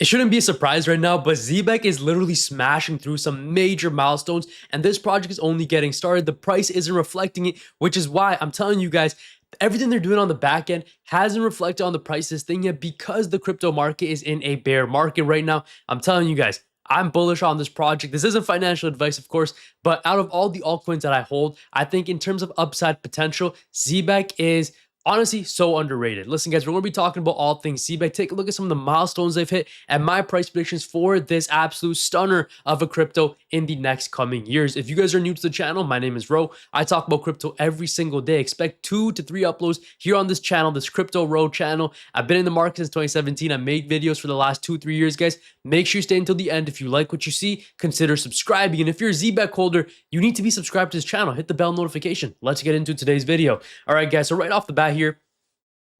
It shouldn't be a surprise right now, but Zebec is literally smashing through some major milestones, and this project is only getting started. The price isn't reflecting it, which is why I'm telling you guys, everything they're doing on the back end hasn't reflected on the price of this thing yet because the crypto market is in a bear market right now. I'm telling you guys, I'm bullish on this project. This isn't financial advice, of course, but out of all the altcoins that I hold, I think in terms of upside potential, Zebec is honestly so underrated. Listen, guys, we're going to be talking about all things Zebec. Take a look at some of the milestones they've hit and my price predictions for this absolute stunner of a crypto in the next coming years. If you guys are new to the channel, my name is Ro. I talk about crypto every single day. Expect 2 to 3 uploads here on this channel, this Crypto Ro channel. I've been in the market since 2017. I made videos for the last 2-3 years, guys. Make sure you stay until the end. If you like what you see, consider subscribing. And if you're a Zebec holder, you need to be subscribed to this channel. Hit the bell notification. Let's get into today's video. All right, guys. So right off the bat here,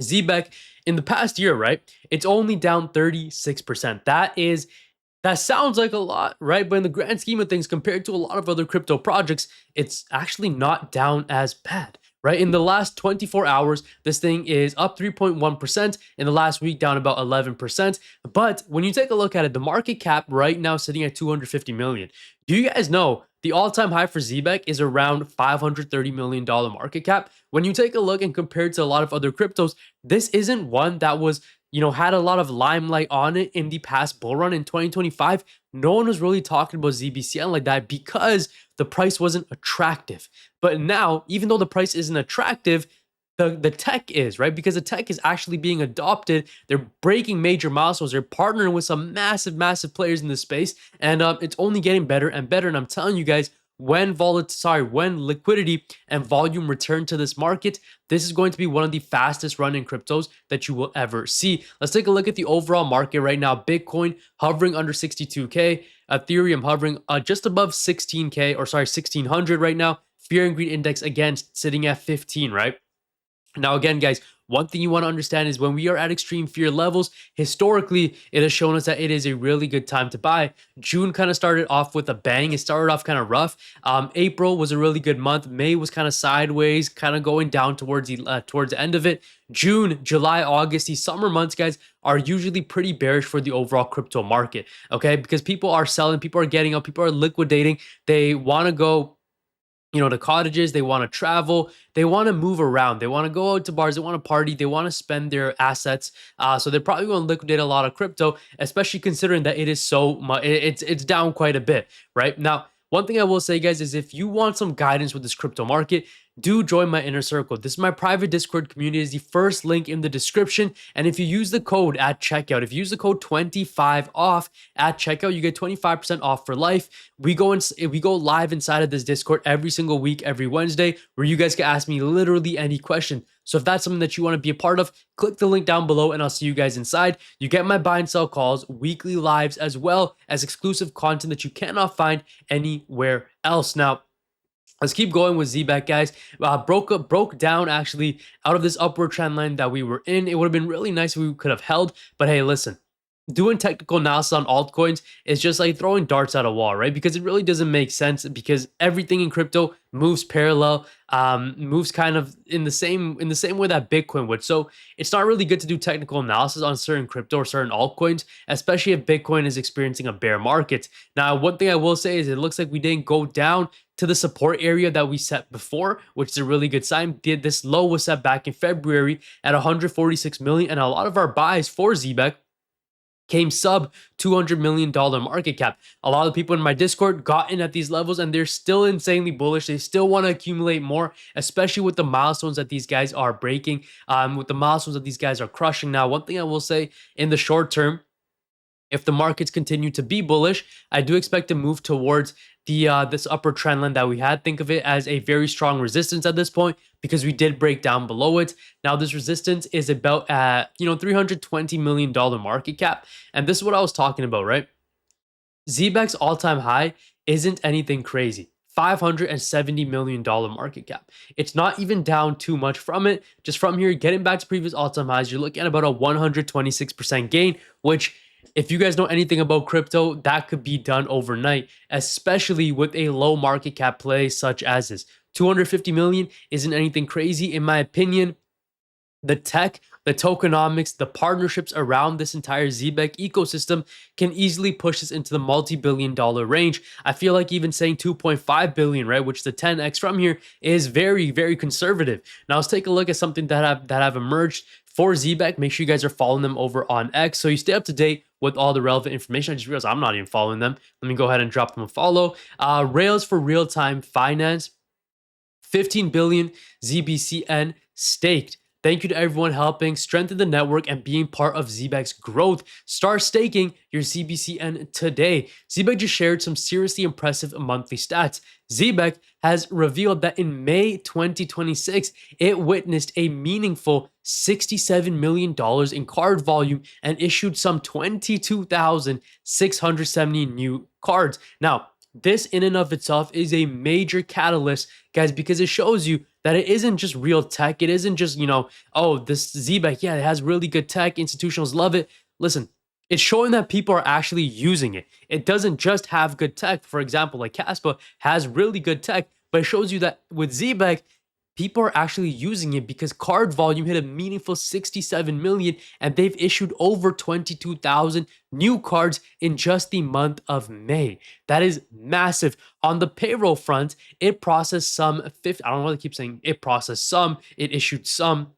Zebec in the past year, right? It's only down 36%. That sounds like a lot, right? But in the grand scheme of things, compared to a lot of other crypto projects, it's actually not down as bad, right? In the last 24 hours, this thing is up 3.1%. In the last week, down about 11%. But when you take a look at it, the market cap right now sitting at 250 million. Do you guys know the all-time high for Zebec is around $530 million market cap? When you take a look and compare it to a lot of other cryptos, this isn't one that was, had a lot of limelight on it in the past bull run in 2025. No one was really talking about ZBCN like that because the price wasn't attractive. But now, even though the price isn't attractive, the tech is, right? Because the tech is actually being adopted. They're breaking major milestones. They're partnering with some massive players in this space. And it's only getting better and better. And I'm telling you guys, when liquidity and volume return to this market, this is going to be one of the fastest running cryptos that you will ever see. Let's take a look at the overall market right now. Bitcoin hovering under 62K, Ethereum hovering just above 1600 right now. Fear and Greed Index again sitting at 15, right? Now, again, guys, one thing you want to understand is when we are at extreme fear levels, historically, it has shown us that it is a really good time to buy. June kind of started off with a bang. It started off kind of rough. April was a really good month. May was kind of sideways, kind of going down towards the end of it. June, July, August, these summer months, guys, are usually pretty bearish for the overall crypto market, okay? Because people are selling, people are getting up, people are liquidating. They want to go to cottages, they want to travel, they want to move around, they want to go out to bars, they want to party, they want to spend their assets. So they're probably going to liquidate a lot of crypto, especially considering that it is so much, it's down quite a bit, right? Now, one thing I will say, guys, is if you want some guidance with this crypto market, do join my inner circle. This is my private Discord community. Is the first link in the description. And if you use the code at checkout, if you use the code 25OFF at checkout, you get 25% off for life. We go live inside of this Discord every single week, every Wednesday, where you guys can ask me literally any question. So if that's something that you want to be a part of, click the link down below and I'll see you guys inside. You get my buy and sell calls, weekly lives, as well as exclusive content that you cannot find anywhere else. Now, let's keep going with Zebec, guys. Broke down actually out of this upward trend line that we were in. It would have been really nice if we could have held, but hey, listen. Doing technical analysis on altcoins is just like throwing darts at a wall, right? Because it really doesn't make sense because everything in crypto moves parallel, moves kind of in the same way that Bitcoin would. So it's not really good to do technical analysis on certain crypto or certain altcoins, especially if Bitcoin is experiencing a bear market. Now, one thing I will say is it looks like we didn't go down to the support area that we set before, which is a really good sign. This low was set back in February at 146 million, and a lot of our buys for Zebec came sub $200 million market cap. A lot of people in my Discord got in at these levels and they're still insanely bullish. They still want to accumulate more, especially with the milestones that these guys are breaking, with the milestones that these guys are crushing. Now, one thing I will say in the short term, if the markets continue to be bullish, I do expect to move towards the this upper trend line that we had. Think of it as a very strong resistance at this point because we did break down below it. Now this resistance is about $320 million market cap, and this is what I was talking about, right? Zebec's all-time high isn't anything crazy. $570 million market cap. It's not even down too much from it. Just from here, getting back to previous all-time highs, you're looking at about a 126% gain, which, if you guys know anything about crypto, that could be done overnight, especially with a low market cap play such as this. 250 million isn't anything crazy. In my opinion, the tech the tokenomics, the partnerships around this entire Zebec ecosystem can easily push us into the multi-billion-dollar range. I feel like even saying 2.5 billion, right, which is the 10x from here, is very, very conservative. Now let's take a look at something that have emerged for Zebec. Make sure you guys are following them over on X so you stay up to date with all the relevant information. I just realized I'm not even following them. Let me go ahead and drop them a follow. Rails for real-time finance, 15 billion ZBCN staked. Thank you to everyone helping strengthen the network and being part of Zebec's growth. Start staking your ZBCN today. Zebec just shared some seriously impressive monthly stats. Zebec has revealed that in May 2026, it witnessed a meaningful $67 million in card volume and issued some 22,670 new cards. Now, this in and of itself is a major catalyst, guys, because it shows you that it isn't just real tech. It isn't just, oh, this Zebec, yeah, it has really good tech. Institutionals love it. Listen, it's showing that people are actually using it. It doesn't just have good tech. For example, like Caspa has really good tech, but it shows you that with Zebec, people are actually using it because card volume hit a meaningful 67 million and they've issued over 22,000 new cards in just the month of May. That is massive. On the payroll front, it processed some 50, I don't know why they keep saying it processed some, it issued some,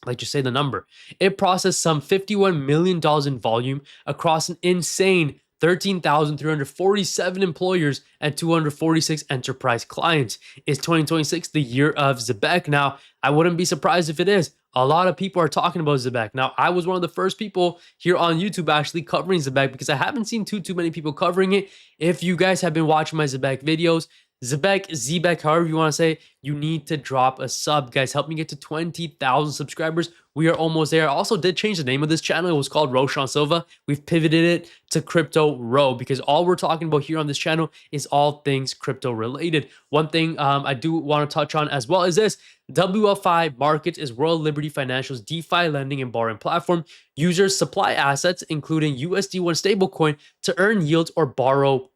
like just say the number. It processed some $51 million in volume across an insane 13,347 employers and 246 enterprise clients. Is 2026 the year of Zebec? Now, I wouldn't be surprised if it is. A lot of people are talking about Zebec. Now, I was one of the first people here on YouTube actually covering Zebec because I haven't seen too many people covering it. If you guys have been watching my Zebec videos, Zebec, however you want to say, you need to drop a sub, guys. Help me get to 20,000 subscribers. We are almost there. I also did change the name of this channel. It was called Roshan Silva. We've pivoted it to Crypto Ro because all we're talking about here on this channel is all things crypto related. One thing I do want to touch on as well is this. WFI Markets is World Liberty Financial's DeFi lending and borrowing platform. Users supply assets, including USD1 stablecoin, to earn yields or borrow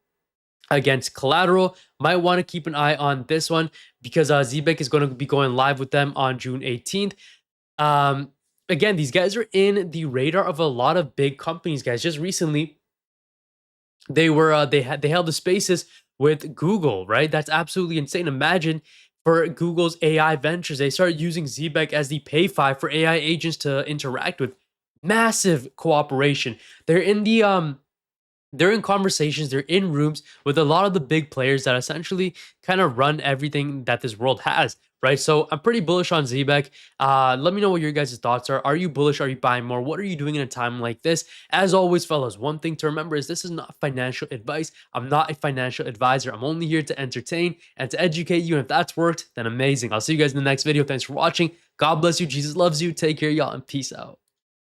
against collateral. Might want to keep an eye on this one because Zebec is going to be going live with them on June 18th. Again, these guys are in the radar of a lot of big companies, guys. Just recently, they were they held the spaces with Google, right? That's absolutely insane. Imagine for Google's AI ventures, they started using Zebec as the payfi for AI agents to interact with. Massive cooperation. They're in conversations, they're in rooms with a lot of the big players that essentially kind of run everything that this world has, right? So I'm pretty bullish on Zebec. Let me know what your guys' thoughts are. Are you bullish? Are you buying more? What are you doing in a time like this? As always, fellas, one thing to remember is this is not financial advice. I'm not a financial advisor. I'm only here to entertain and to educate you. And if that's worked, then amazing. I'll see you guys in the next video. Thanks for watching. God bless you. Jesus loves you. Take care, y'all, and peace out.